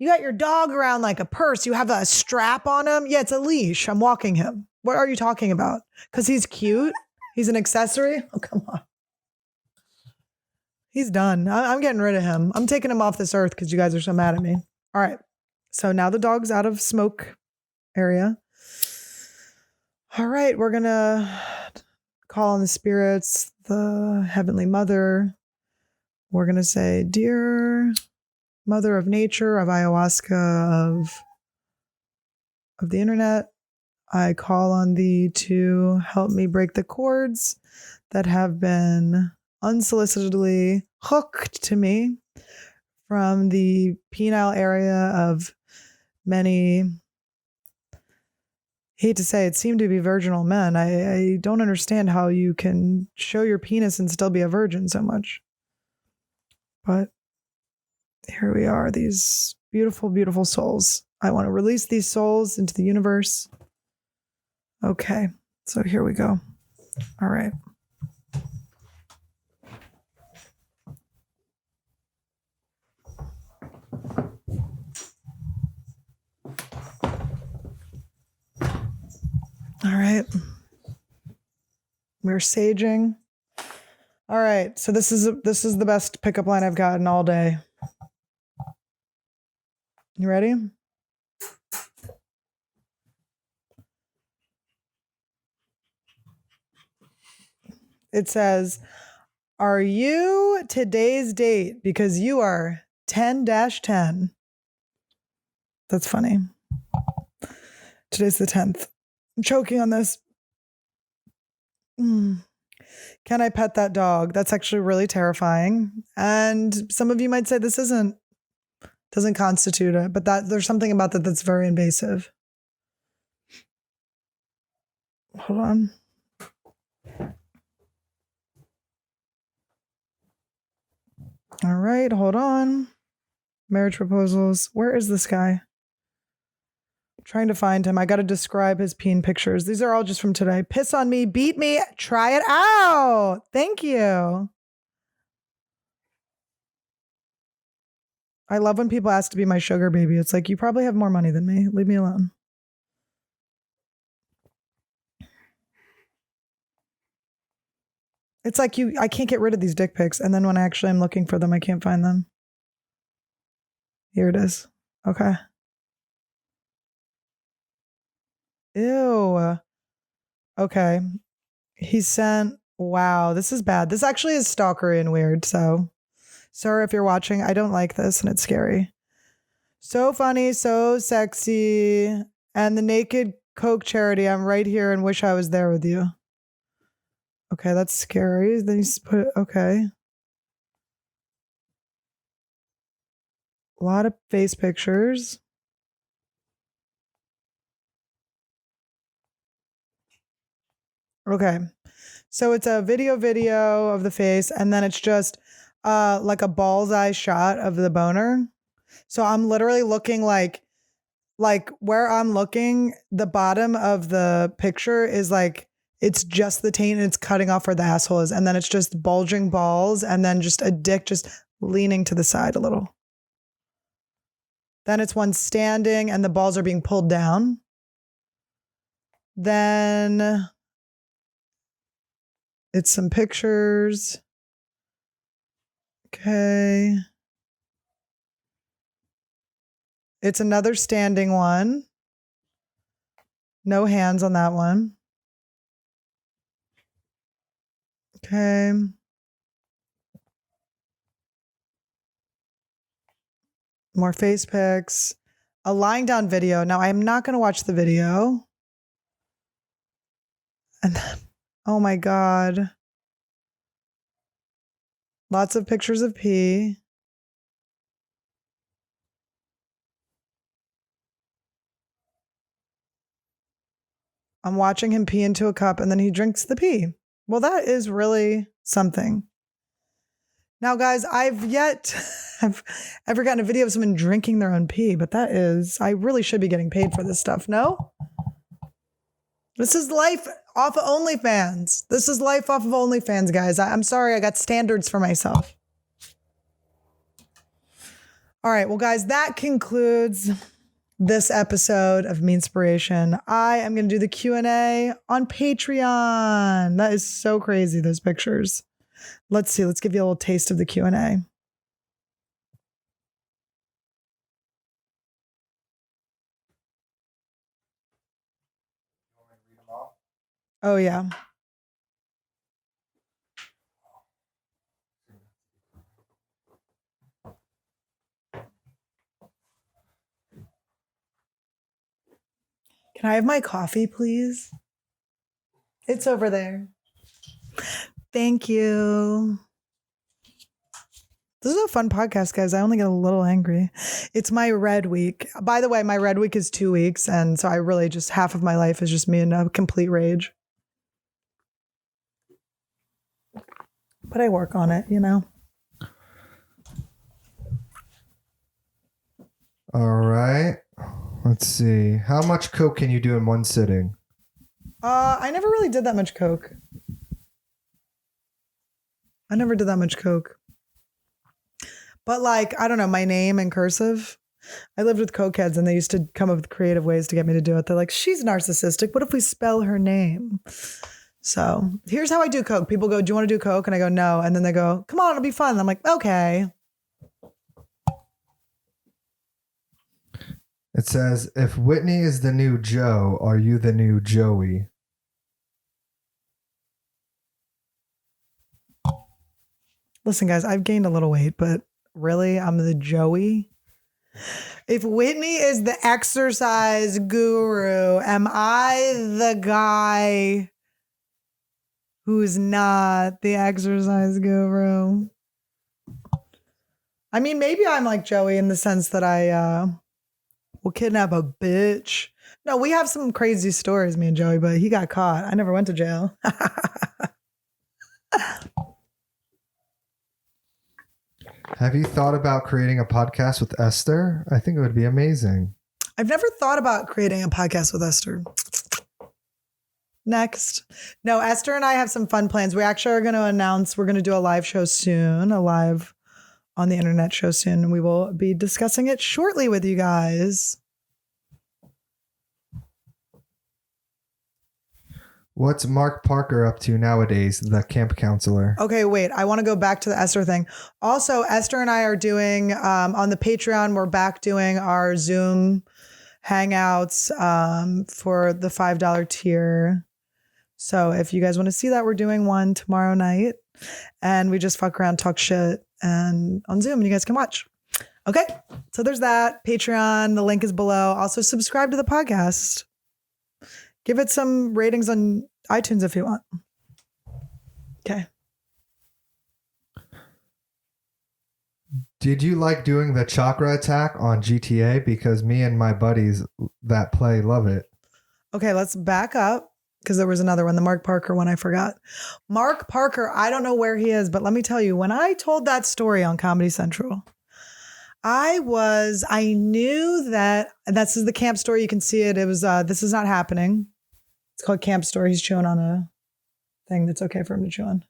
got your dog around like a purse. You have a strap on him. Yeah, it's a leash. I'm walking him. What are you talking about? Because he's cute? He's an accessory? Oh, come on. He's done. I'm getting rid of him. I'm taking him off this earth because you guys are so mad at me. All right. So now the dog's out of smoke area. All right. We're going to call on the spirits, the Heavenly Mother. We're going to say, dear Mother of Nature, of ayahuasca, of the internet, I call on thee to help me break the cords that have been unsolicitedly hooked to me from the penile area of many, hate to say it, seem to be virginal men. I don't understand how you can show your penis and still be a virgin so much. But here we are, these beautiful, beautiful souls. I want to release these souls into the universe. Okay, so here we go. All right. All right. We're saging. All right. So this is the best pickup line I've gotten all day. You ready? It says, are you today's date? Because you are 10-10. That's funny. Today's the 10th. I'm choking on this. Can I pet that dog? That's actually really terrifying. And some of you might say this doesn't constitute it, but there's something about that that's very invasive. Hold on. All right, hold on. Marriage proposals. Where is this guy? I'm trying to find him. I got to describe his peen pictures. These are all just from today. Piss on me, beat me, try it out. Thank you. I love when people ask to be my sugar baby. It's like, you probably have more money than me. Leave me alone. It's like I can't get rid of these dick pics. And then when I actually am looking for them, I can't find them. Here it is. Okay. Ew. Okay. He sent, wow, this is bad. This actually is stalkery and weird. So, sir, if you're watching, I don't like this and it's scary. So funny, so sexy. And the naked Coke charity, I'm right here and wish I was there with you. Okay, that's scary. Then you put, okay. A lot of face pictures. Okay. So it's a video of the face, and then it's just like a ball's eye shot of the boner. So I'm literally looking like where I'm looking, the bottom of the picture is like, it's just the taint and it's cutting off where the asshole is. And then it's just bulging balls and then just a dick just leaning to the side a little. Then it's one standing and the balls are being pulled down. Then it's some pictures. Okay. It's another standing one. No hands on that one. Okay. More face pics. A lying down video. Now, I'm not going to watch the video. And then, oh my God. Lots of pictures of pee. I'm watching him pee into a cup and then he drinks the pee. Well, that is really something. Now, guys, I've ever gotten a video of someone drinking their own pee, but I really should be getting paid for this stuff. No? This is life off of OnlyFans. This is life off of OnlyFans, guys. I'm sorry. I got standards for myself. All right. Well, guys, that concludes this episode of Meanspiration. I am going to do the Q&A on Patreon. That is so crazy, those pictures. Let's see. Let's give you a little taste of the Q&A. Oh, yeah. Can I have my coffee, please? It's over there. Thank you. This is a fun podcast, guys. I only get a little angry. It's my red week. By the way, my red week is 2 weeks. And so I really just half of my life is just me in a complete rage. But I work on it, you know. All right. Let's see. How much coke can you do in one sitting? I never really did that much coke. I never did that much coke. But like, I don't know, my name in cursive. I lived with cokeheads and they used to come up with creative ways to get me to do it. They're like, she's narcissistic. What if we spell her name? So here's how I do coke. People go, do you want to do coke? And I go, no. And then they go, come on, it'll be fun. And I'm like, okay. It says, if Whitney is the new Joe, are you the new Joey? Listen, guys, I've gained a little weight, but really, I'm the Joey. If Whitney is the exercise guru, am I the guy who's not the exercise guru? I mean, maybe I'm like Joey in the sense that I will kidnap a bitch. No, we have some crazy stories, me and Joey, but he got caught. I never went to jail. Have you thought about creating a podcast with Esther? I think it would be amazing. I've never thought about creating a podcast with Esther. Next. No, Esther and I have some fun plans. We actually are going to announce we're going to do a live show soon, a live on the internet show soon. And we will be discussing it shortly with you guys. What's Mark Parker up to nowadays, the camp counselor? Okay, wait. I want to go back to the Esther thing. Also, Esther and I are doing, on the Patreon, we're back doing our Zoom hangouts for the $5 tier. So if you guys want to see that, we're doing one tomorrow night. And we just fuck around, talk shit, and on Zoom, and you guys can watch. Okay, so there's that. Patreon, the link is below. Also, subscribe to the podcast. Give it some ratings on iTunes if you want. Okay. Did you like doing the chakra attack on GTA? Because me and my buddies that play love it. Okay, let's back up because there was another one, the Mark Parker one I forgot. Mark Parker, I don't know where he is, but let me tell you, when I told that story on Comedy Central, I knew that, and this is the camp story. You can see it. It was, This Is Not Happening. It's called Camp Story. He's chewing on a thing that's okay for him to chew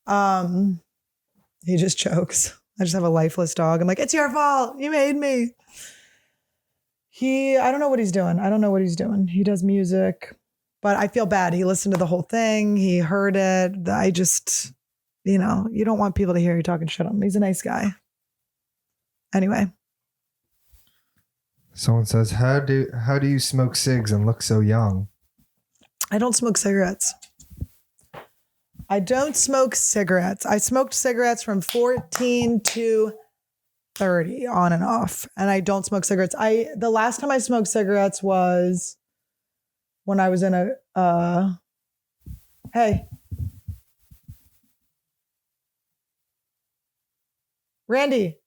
on. He just chokes. I just have a lifeless dog. I'm like, it's your fault. You made me. I don't know what he's doing. He does music, but I feel bad. He listened to the whole thing. He heard it. I just, you don't want people to hear you talking shit on him. He's a nice guy. Anyway. Someone says, how do you smoke cigs and look so young? I don't smoke cigarettes. I smoked cigarettes from 14 to 30 on and off. And I don't smoke cigarettes. The last time I smoked cigarettes was when I was in hey. Randy.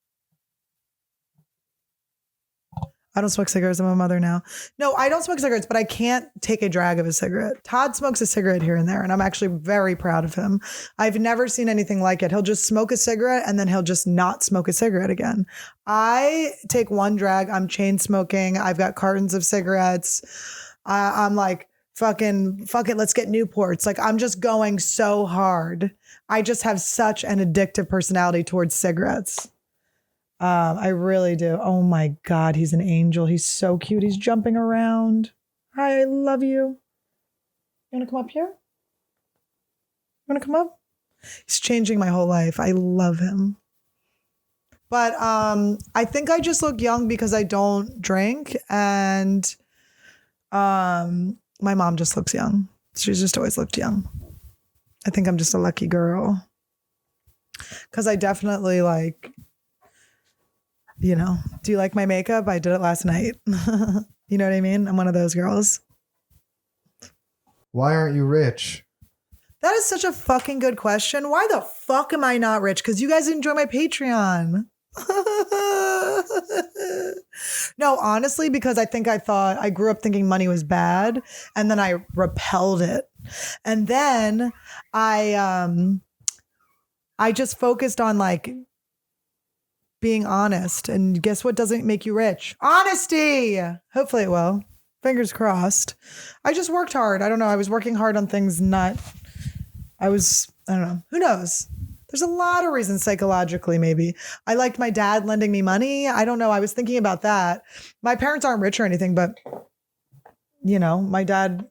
I don't smoke cigarettes. I'm a mother now. No, I don't smoke cigarettes, but I can't take a drag of a cigarette. Todd smokes a cigarette here and there, and I'm actually very proud of him. I've never seen anything like it. He'll just smoke a cigarette and then he'll just not smoke a cigarette again. I take one drag. I'm chain smoking. I've got cartons of cigarettes. I'm like, fuck it, let's get Newports. Like, I'm just going so hard. I just have such an addictive personality towards cigarettes. I really do. Oh my God, he's an angel. He's so cute. He's jumping around. Hi, I love you. You want to come up here? You want to come up? He's changing my whole life. I love him. But I think I just look young because I don't drink, and my mom just looks young. She's just always looked young. I think I'm just a lucky girl. Because I definitely like, you know, do you like my makeup? I did it last night. You know what I mean? I'm one of those girls. Why aren't you rich? That is such a fucking good question. Why the fuck am I not rich? Because you guys enjoy my Patreon. No, honestly, because I think I grew up thinking money was bad, and then I repelled it. And then I just focused on like being honest. And guess what doesn't make you rich? Honesty. Hopefully it will. Fingers crossed. I just worked hard. I don't know. I was working hard on things I don't know. Who knows? There's a lot of reasons psychologically, maybe. I liked my dad lending me money. I don't know. I was thinking about that. My parents aren't rich or anything, but you know, my dad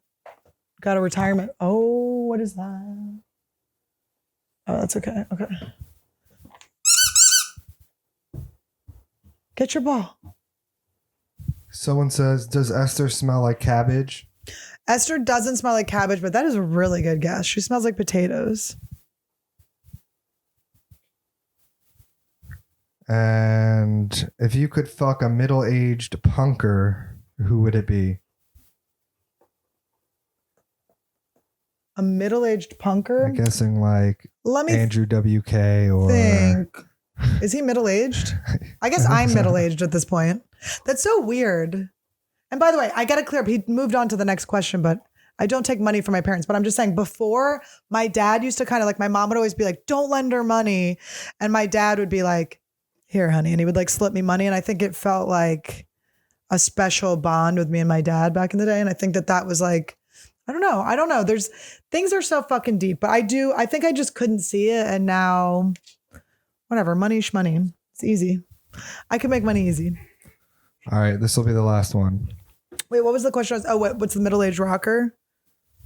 got a retirement. Oh, what is that? Oh, that's okay. Okay. Get your ball. Someone says, does Esther smell like cabbage? Esther doesn't smell like cabbage, but that is a really good guess. She smells like potatoes. And if you could fuck a middle-aged punker, who would it be? A middle-aged punker? I'm guessing like Let me Andrew WK or... think. Is he middle-aged? I guess I'm middle-aged at this point. That's so weird. And by the way, I got to clear up. He moved on to the next question, but I don't take money from my parents. But I'm just saying, before, my dad used to kind of like, my mom would always be like, don't lend her money. And my dad would be like, here, honey. And he would like slip me money. And I think it felt like a special bond with me and my dad back in the day. And I think that was like, I don't know. Things are so fucking deep, but I think I just couldn't see it. And now, whatever, money. It's easy. I can make money easy. All right, this will be the last one. Wait, what was the question? What's the middle-aged rocker?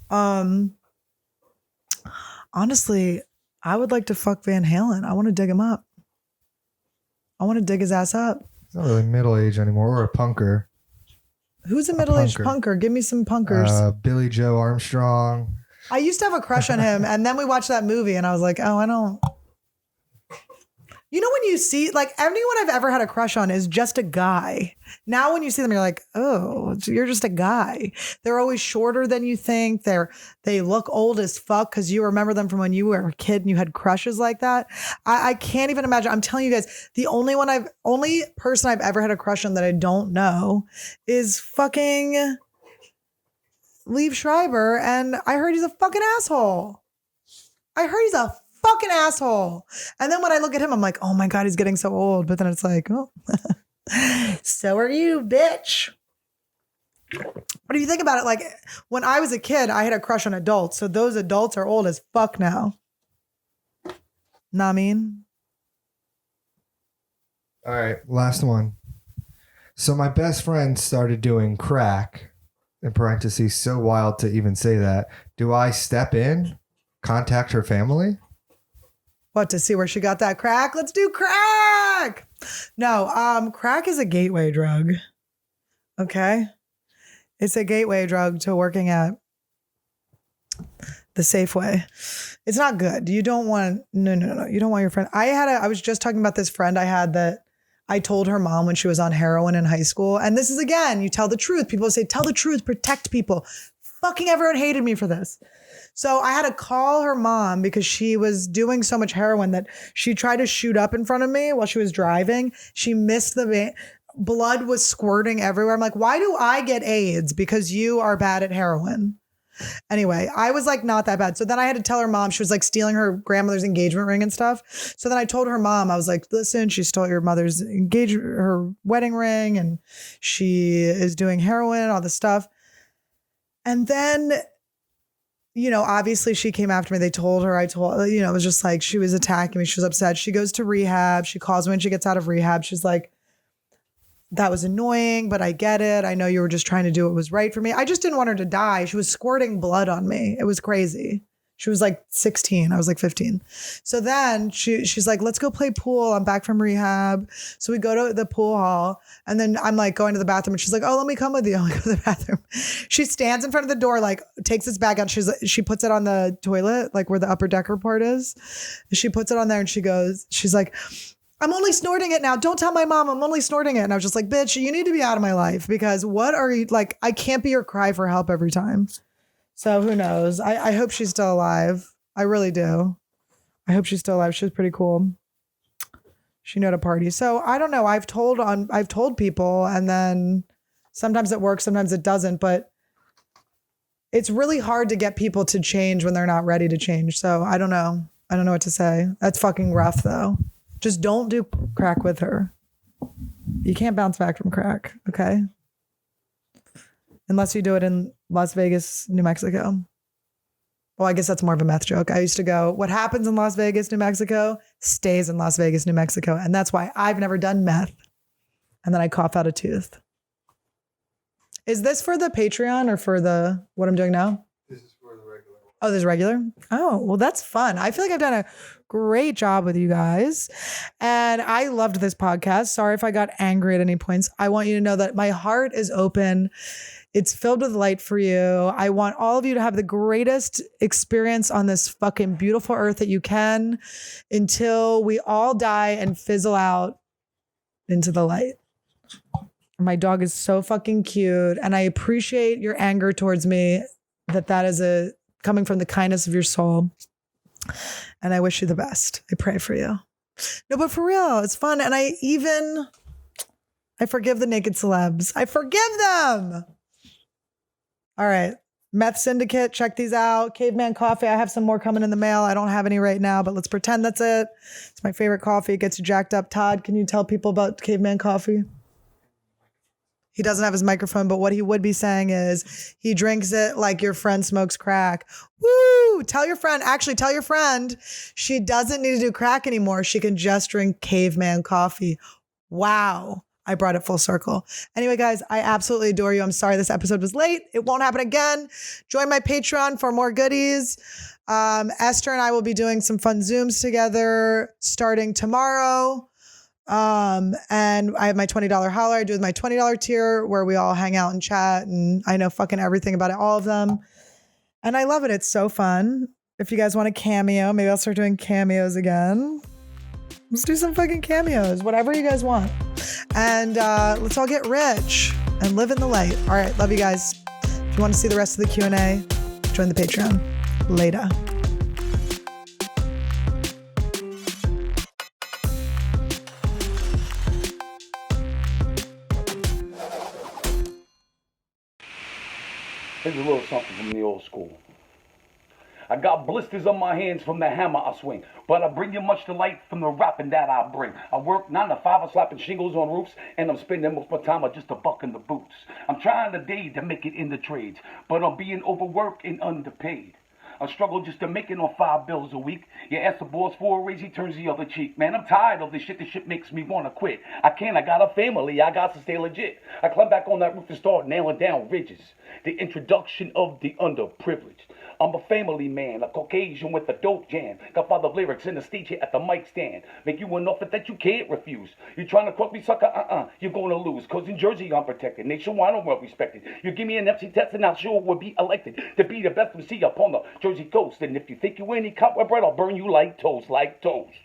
Honestly, I would like to fuck Van Halen. I want to dig him up. I want to dig his ass up. He's not really middle-aged anymore, or a punker. Who's a middle-aged punker? Give me some punkers. Billy Joe Armstrong. I used to have a crush on him, and then we watched that movie, and I was like, oh, I don't... You know, when you see, like, anyone I've ever had a crush on is just a guy. Now when you see them, you're like, oh, you're just a guy. They're always shorter than you think. They look old as fuck because you remember them from when you were a kid and you had crushes like that. I can't even imagine. I'm telling you guys, the only person I've ever had a crush on that I don't know is fucking Liev Schreiber. And I heard he's a fucking asshole. Fucking asshole. And then when I look at him, I'm like, oh my God, he's getting so old. But then it's like, oh, so are you, bitch. But if you think about it, like when I was a kid, I had a crush on adults. So those adults are old as fuck now. Know what I mean? All right, last one. So my best friend started doing crack, in parentheses, so wild to even say that. Do I step in, contact her family? What, to see where she got that crack? Let's do crack. No, crack is a gateway drug. Okay. It's a gateway drug to working at the Safeway. It's not good. You don't want, no. You don't want your friend. I was just talking about this friend I had that I told her mom when she was on heroin in high school. And this is, again, you tell the truth. People say, tell the truth, protect people. Fucking everyone hated me for this. So I had to call her mom because she was doing so much heroin that she tried to shoot up in front of me while she was driving. She missed the van. blood was squirting everywhere. I'm like, why do I get AIDS? Because you are bad at heroin. Anyway, I was like, not that bad. So then I had to tell her mom, she was like stealing her grandmother's engagement ring and stuff. So then I told her mom, I was like, listen, she stole your mother's her wedding ring, and she is doing heroin, all this stuff. And then, you know, obviously she came after me. They told her, it was just like, she was attacking me. She was upset. She goes to rehab. She calls me when she gets out of rehab. She's like, that was annoying, but I get it. I know you were just trying to do what was right for me. I just didn't want her to die. She was squirting blood on me. It was crazy. She was like 16. I was like 15. So then she's like, let's go play pool. I'm back from rehab. So we go to the pool hall, and then I'm like going to the bathroom, and she's like, oh, let me come with you. I go to the bathroom. She stands in front of the door, like takes this bag out. She puts it on the toilet, like where the upper decker part is. She puts it on there, and she's like, I'm only snorting it now. Don't tell my mom I'm only snorting it. And I was just like, bitch, you need to be out of my life, because what are you like? I can't be your cry for help every time. So who knows? I hope she's still alive. I really do. I hope she's still alive. She was pretty cool. She knew how to party. So I don't know. I've told people, and then sometimes it works, sometimes it doesn't, but it's really hard to get people to change when they're not ready to change. So I don't know. I don't know what to say. That's fucking rough though. Just don't do crack with her. You can't bounce back from crack, okay? Unless you do it in Las Vegas, New Mexico. Well, I guess that's more of a meth joke. I used to go, what happens in Las Vegas, New Mexico, stays in Las Vegas, New Mexico. And that's why I've never done meth. And then I cough out a tooth. Is this for the Patreon or for the what I'm doing now? This is for the regular. Oh, there's regular? Oh, well, that's fun. I feel like I've done a great job with you guys. And I loved this podcast. Sorry if I got angry at any points. I want you to know that my heart is open. It's filled with light for you. I want all of you to have the greatest experience on this fucking beautiful earth that you can, until we all die and fizzle out into the light. My dog is so fucking cute. And I appreciate your anger towards me, that is coming from the kindness of your soul. And I wish you the best. I pray for you. No, but for real, it's fun. And I forgive the naked celebs. I forgive them. All right. Meth Syndicate, check these out. Caveman Coffee. I have some more coming in the mail. I don't have any right now, but let's pretend that's it. It's my favorite coffee. It gets you jacked up. Todd, can you tell people about Caveman Coffee? He doesn't have his microphone, but what he would be saying is he drinks it like your friend smokes crack. Woo! Tell your friend she doesn't need to do crack anymore. She can just drink Caveman Coffee. Wow. I brought it full circle. Anyway, guys, I absolutely adore you. I'm sorry this episode was late. It won't happen again. Join my Patreon for more goodies. Esther and I will be doing some fun Zooms together starting tomorrow. And I have my $20 holler. I do my $20 tier where we all hang out and chat, and I know fucking everything about it, all of them. And I love it. It's so fun. If you guys want a cameo, maybe I'll start doing cameos again. Let's do some fucking cameos, whatever you guys want. And let's all get rich and live in the light. All right. Love you guys. If you want to see the rest of the Q&A, join the Patreon. Later. Here's a little something from the old school. I got blisters on my hands from the hammer I swing, but I bring you much delight from the rapping that I bring. I work 9 to 5, slapping shingles on roofs, and I'm spending most of my time just a buck in the boots. I'm trying today to make it in the trades, but I'm being overworked and underpaid. I struggle just to make it on $5 a week. You ask the boss for a raise, he turns the other cheek. Man, I'm tired of this shit. This shit makes me want to quit. I got a family. I got to stay legit. I climb back on that roof and start nailing down ridges. The introduction of the underprivileged. I'm a family man, a Caucasian with a dope jam. Got 5 lyrics in the stage here at the mic stand. Make you an offer that you can't refuse. You trying to crook me, sucker? You're going to lose. Cause in Jersey I'm protected. Nationwide I'm well respected. You give me an MC test and I'm sure we'll be elected to be the best MC up on the Jersey coast. And if you think you any cop with bread, I'll burn you like toast, like toast.